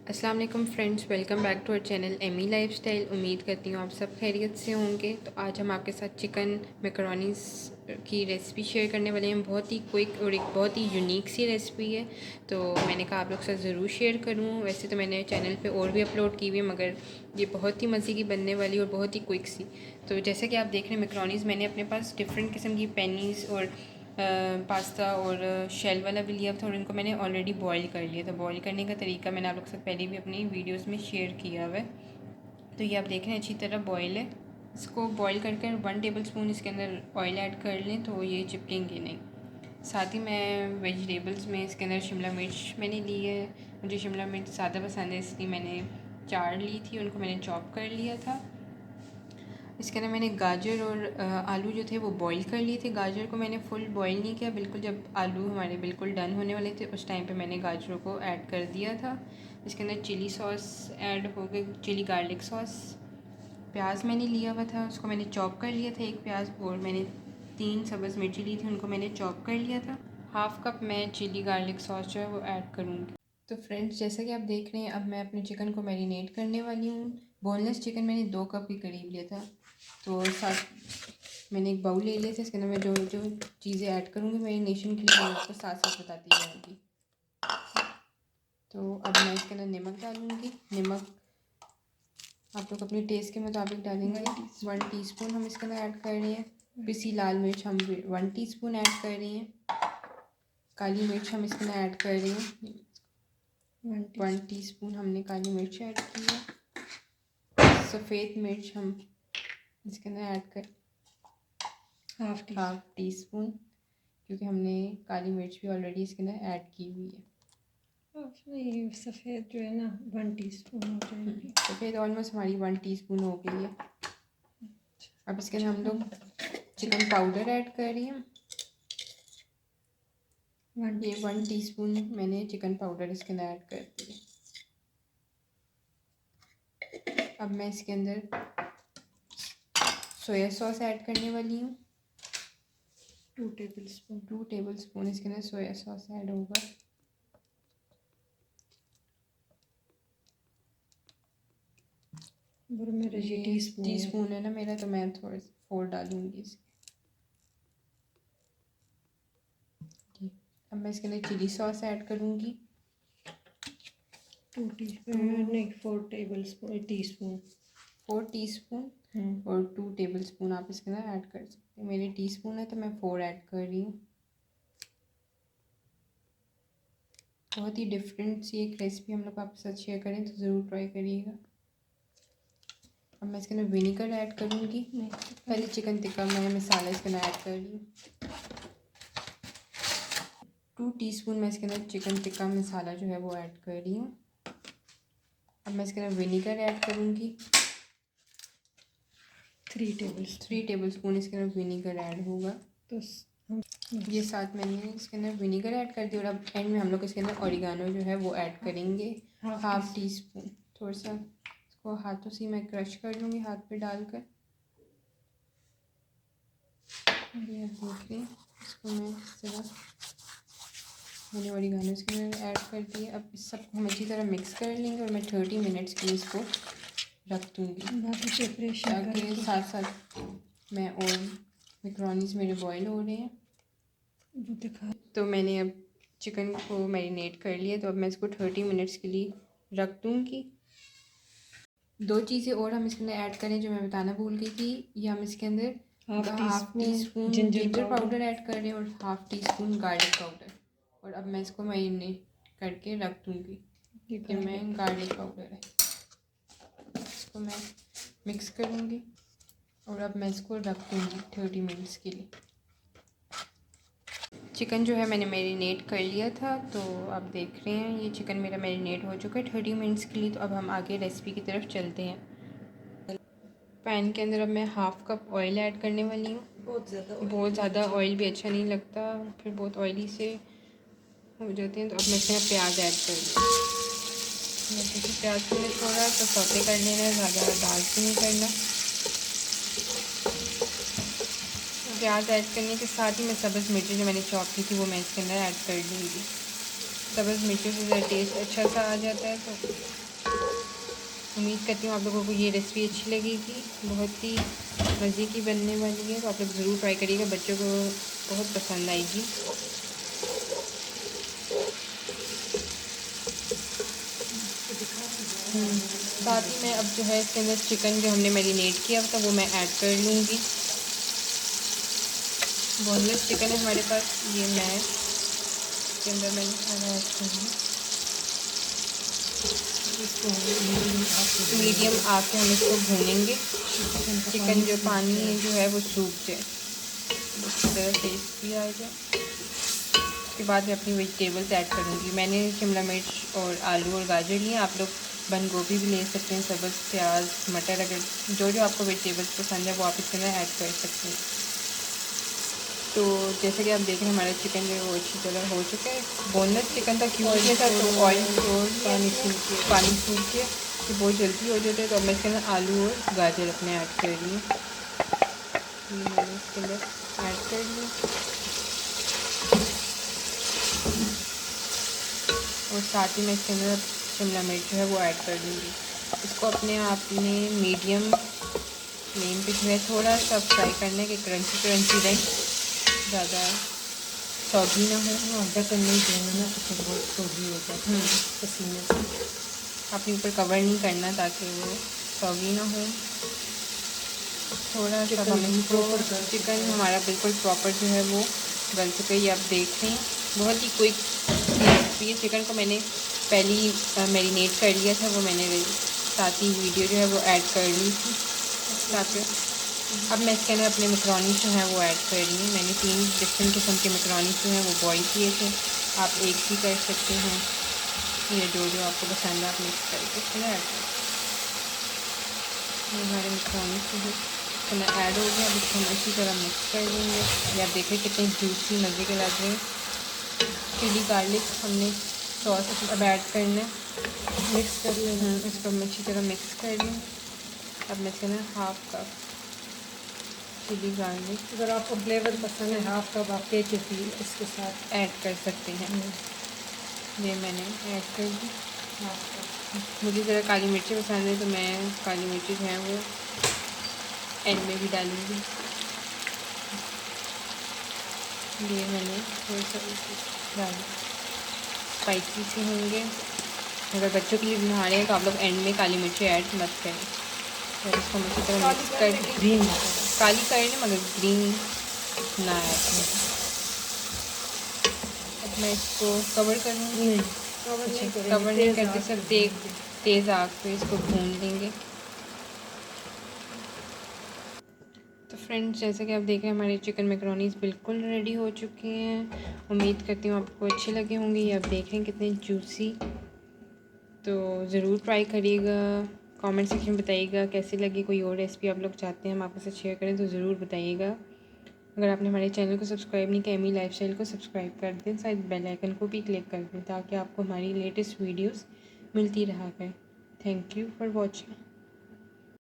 अस्सलाम वालेकुम friends, welcome back to our channel Amy lifestyle. उम्मीद करती हूँ आप सब खैरियत से होंगे। तो आज हम आपके साथ चिकन मैकरोनीज़ की रेसिपी शेयर करने वाले हैं। बहुत ही क्विक और एक बहुत ही यूनिक सी रेसिपी है, तो मैंने कहा आप लोग के साथ ज़रूर शेयर करूँ। वैसे तो मैंने चैनल पे और भी अपलोड की हुई है, मगर ये बहुत ही मज़े की बनने वाली और बहुत ही क्विक सी। तो जैसे कि आप देख रहे हैं, मैकरोनीज़ मैंने अपने पास डिफरेंट किस्म की पेनीज़ और पास्ता और शेल वाला भी लिया था, और इनको मैंने ऑलरेडी बॉईल कर लिया था। बॉईल करने का तरीका मैंने आप लोग के साथ पहले भी अपनी वीडियोस में शेयर किया हुआ है। तो ये आप देख रहे हैं अच्छी तरह बॉईल है। इसको बॉईल कर 1 टेबल स्पून इसके अंदर ऑयल ऐड कर लें तो ये चिपकेंगे नहीं। साथ ही मैं वेजिटेबल्स में इसके अंदर शिमला मिर्च मैंने ली है। मुझे शिमला मिर्च ज़्यादा पसंद है, इसलिए मैंने 4 ली थी, उनको मैंने चॉप कर लिया था। इसके अंदर मैंने गाजर और आलू जो थे वो बॉईल कर लिए थे। गाजर को मैंने फुल बॉईल नहीं किया, बिल्कुल जब आलू हमारे बिल्कुल डन होने वाले थे उस टाइम पे मैंने गाजरों को ऐड कर दिया था। इसके अंदर चिली सॉस ऐड हो गई, चिली गार्लिक सॉस। प्याज मैंने लिया हुआ था, उसको मैंने चॉप कर लिया था, एक प्याज, और मैंने 3 सब्ज़ मिर्ची ली थी, उनको मैंने चॉप कर लिया था। हाफ़ कप मैं चिली गार्लिक सॉस जो है वो ऐड करूँगी। तो फ्रेंड्स, जैसा कि आप देख रहे हैं, अब मैं अपने चिकन को मैरिनेट करने वाली हूँ। बोनलेस चिकन मैंने 2 कप के करीब लिया था। तो साथ मैंने एक बाउल ले लिया था, इसके अंदर मैं जो जो चीज़ें ऐड करूँगी मैरिनेशन के लिए, मैं आपको साथ साथ बताती जाऊँगी। तो अब मैं इसके अंदर नमक डालूँगी। नमक आप लोग अपने टेस्ट के मुताबिक डालेंगे। 1 टीस्पून हम इसके अंदर ऐड कर रहे हैं। पिसी लाल मिर्च हम 1 टीस्पून ऐड कर रहे हैं। काली मिर्च हम इसके अंदर ऐड कर रहे हैं। 1 टीस्पून हमने काली मिर्च ऐड की है। सफ़ेद मिर्च हम इसके अंदर ऐड कर हाफ टी स्पून, क्योंकि हमने काली मिर्च भी ऑलरेडी इसके अंदर ऐड की हुई है। ये सफ़ेद जो है ना 1 टीस्पून हो जाएगी। सफ़ेद ऑलमोस्ट हमारी 1 टीस्पून हो गई है। अब इसके अंदर हम लोग चिकन पाउडर ऐड कर रही हैं। ये 1 टीस्पून मैंने चिकन पाउडर इसके अंदर ऐड कर दिया। अब मैं इसके अंदर सोया सॉस ऐड करने वाली हूँ। 2 टेबलस्पून। 2 टेबलस्पून इसके अंदर सोया सॉस ऐड होगा। मेरा ये टीस्पून है ना मेरा, तो मैं थोड़ा 4 डालूँगी इसके। अब मैं इसके अंदर चिली सॉस ऐड करूँगी। 2 टीस्पून नहीं 4 टेबलस्पून टीस्पून 4 टीस्पून और 2 टेबलस्पून आप इसके अंदर ऐड कर सकते हैं। मेरे टीस्पून है तो मैं 4 ऐड कर रही हूँ। बहुत ही डिफरेंट सी एक रेसिपी हम लोग आपके साथ शेयर करें, तो ज़रूर ट्राई करिएगा। अब मैं इसके अंदर विनीगर ऐड करूँगी। पहले चिकन टिक्का मैं मसाला इसके अंदर ऐड कर रही हूँ। 2 टीस्पून मैं इसके अंदर चिकन टिक्का मसाला जो है वो ऐड कर रही हूँ। अब मैं इसके अंदर विनीगर ऐड करूँगी। 3 टेबलस्पून इसके अंदर विनीगर ऐड होगा। तो ये साथ मैंने इसके अंदर विनीगर ऐड कर दिया, और अब एंड में हम लोग इसके अंदर ऑरिगानो जो है वो ऐड करेंगे। Half tea spoon. थोड़ा सा इसको हाथों से मैं क्रश कर लूँगी, हाथ पे डालकर। ये आप देख रहे हैं, इसको मैं इस तरह मैंने ऑरिगानो इसके अंदर ऐड कर दिए। अब इस सबको हम अच्छी तरह मिक्स कर लेंगे, और मैं 30 मिनट्स के लिए इसको रख दूँगी, ताकि साथ साथ मैं और मैकरोनीज़ मेरे बॉईल हो रहे हैं। तो मैंने अब चिकन को मैरिनेट कर लिया, तो अब मैं इसको 30 मिनट्स के लिए रख दूँगी। 2 चीज़ें और हम इसके अंदर ऐड करें जो मैं बताना भूल गई थी। ये हम इसके अंदर half tea spoon ginger powder add कर रहे हैं, और half tea spoon garlic powder. और अब मैं इसको मैरिनेट करके रख दूँगी। ये मैं गार्लिक पाउडर है, इसको मैं मिक्स करूँगी, और अब मैं इसको रख दूँगी 30 मिनट्स के लिए। चिकन जो है मैंने मैरिनेट कर लिया था, तो आप देख रहे हैं ये चिकन मेरा मैरिनेट हो चुका है 30 मिनट्स के लिए। तो अब हम आगे रेसिपी की तरफ चलते हैं। पैन के अंदर अब मैं हाफ़ कप ऑयल ऐड करने वाली हूँ। बहुत ज़्यादा ऑयल भी अच्छा नहीं लगता, फिर बहुत ऑयली से हो जाते हैं। तो अब मैं इसमें प्याज ऐड कर दूँ। प्याज को थोड़ा सा सौते कर लेना, ज़्यादा डार्क भी नहीं करना। प्याज ऐड करने के साथ ही मैं सब्ज़ मिर्ची जो मैंने चॉप की थी वो मैं इसके अंदर ऐड कर दूँगी। सब्ज़ मिर्चों से ज़रा टेस्ट अच्छा सा आ जाता है। तो उम्मीद करती हूँ आप लोगों को ये रेसिपी अच्छी लगेगी, बहुत ही मज़े की बनने वाली है। तो आप लोग ज़रूर ट्राई करिएगा, बच्चों को बहुत पसंद आएगी। साथ ही मैं अब जो है इसके अंदर चिकन जो हमने मैरिनेट किया था वो मैं ऐड कर लूँगी। बोनलेस चिकन है हमारे पास, ये मैं इसके अंदर मैंने सारा ऐड कर लूँ। इसको मीडियम आँच पे हम इसको भूनेंगे। चिकन जो पानी जो है वो सूख जाए, अच्छी तरह टेस्ट भी आ जाए। उसके बाद मैं अपनी वेजिटेबल्स ऐड करूँगी। मैंने शिमला मिर्च और आलू और गाजर लिए, आप लोग बंद गोभी भी ले सकते हैं, सब्ज़ प्याज, मटर, अगर जो आपको वेजिटेबल्स पसंद है वो आप इसके अंदर ऐड कर सकते हैं। तो जैसे कि आप देख रहे हैं हमारा चिकन जो है वो अच्छी तरह हो चुका है। बोनलेस चिकन था, क्यों किया था तो ऑयल छोड़ पानी सूख के तो बहुत जल्दी हो जाता है। तो अब मैं इसके अंदर आलू और गाजर अपने ऐड कर रही हूँ। मैंने इसके अंदर ऐड कर लिया और साथ ही मैं इसके अंदर शिमला मिर्च जो है वो ऐड कर दूँगी। इसको अपने आपने मीडियम फ्लेम पे जो है थोड़ा सा फ्राई करना है कि क्रंची क्रंची रहे, ज़्यादा सौगी ना हो। ढक्कन नहीं देना ना तो फिर बहुत सौगी हो जाती है पसीने से। अपने ऊपर कवर नहीं करना ताकि वो सौगी ना हो। थोड़ा सा हम इसको, चिकन हमारा बिल्कुल प्रॉपर जो है वो गल चुका है, ये आप देख रहे हैं। बहुत ही क्विक रेसिपी है। चिकन को मैंने पहले ही मैरिनेट कर लिया था, वो मैंने साथ ही वीडियो जो है वो ऐड कर ली थी ताकि अब मैं इसके अंदर अपने मैकरोनी जो है वो ऐड कर रही हूँ। मैंने 3 डिफरेंट किस्म के मैकरोनी जो हैं वो बॉईल किए थे, आप एक भी कर सकते हैं, ये जो आपको पसंद है आप मिक्स करके इसके अंदर ऐड कर। हमारे मैकरोनी जो है इसके अंदर ऐड हो गया। अब इसको हम अच्छी तरह मिक्स कर देंगे। ये आप देखें कितने जूसी मज़े के लग रहे हैं। चिली गार्लिक हमने सॉस अब ऐड करना है, मिक्स कर लेना। इसको हम अच्छी तरह मिक्स कर लें। अब मैं इसके अंदर हाफ कप चिली गार्लिक, अगर आपको फ्लेवर पसंद है हाफ कप आप केचप भी इसके साथ ऐड कर सकते हैं। ये मैंने ऐड कर दी। Half cup. मुझे ज़रा काली मिर्ची पसंद है तो मैं काली मिर्ची जो है वो एंड में भी डालूँगी। ये मैंने थोड़ा सा डाला, स्पाइसी से होंगे। अगर बच्चों के लिए बना रहे हैं तो आप लोग एंड में काली मिर्ची ऐड मत करें। और इसको अच्छी तरह मिक्स कर, ग्रीन काली करें मगर ग्रीन ना ऐड करें। अब मैं इसको कवर करूँगी। कवर नहीं करते, सब तेज़ आग पे इसको भून लेंगे। तो फ्रेंड्स जैसे कि आप देख रहे हैं हमारे चिकन मैकरोनीज़ बिल्कुल रेडी हो चुके हैं। उम्मीद करती हूँ आपको अच्छे लगे होंगे। ये आप देख रहे हैं कितने जूसी। तो ज़रूर ट्राई करिएगा, कमेंट सेक्शन में बताइएगा कैसी लगी। कोई और रेसिपी आप लोग चाहते हैं हम आपके साथ शेयर करें तो ज़रूर बताइएगा। अगर आपने हमारे चैनल को सब्सक्राइब नहीं किया, एमी लाइफस्टाइल को सब्सक्राइब कर दें, साइड बेल आइकन को भी क्लिक कर दें ताकि आपको हमारी लेटेस्ट वीडियोस मिलती रहा करें। Thank you for watching.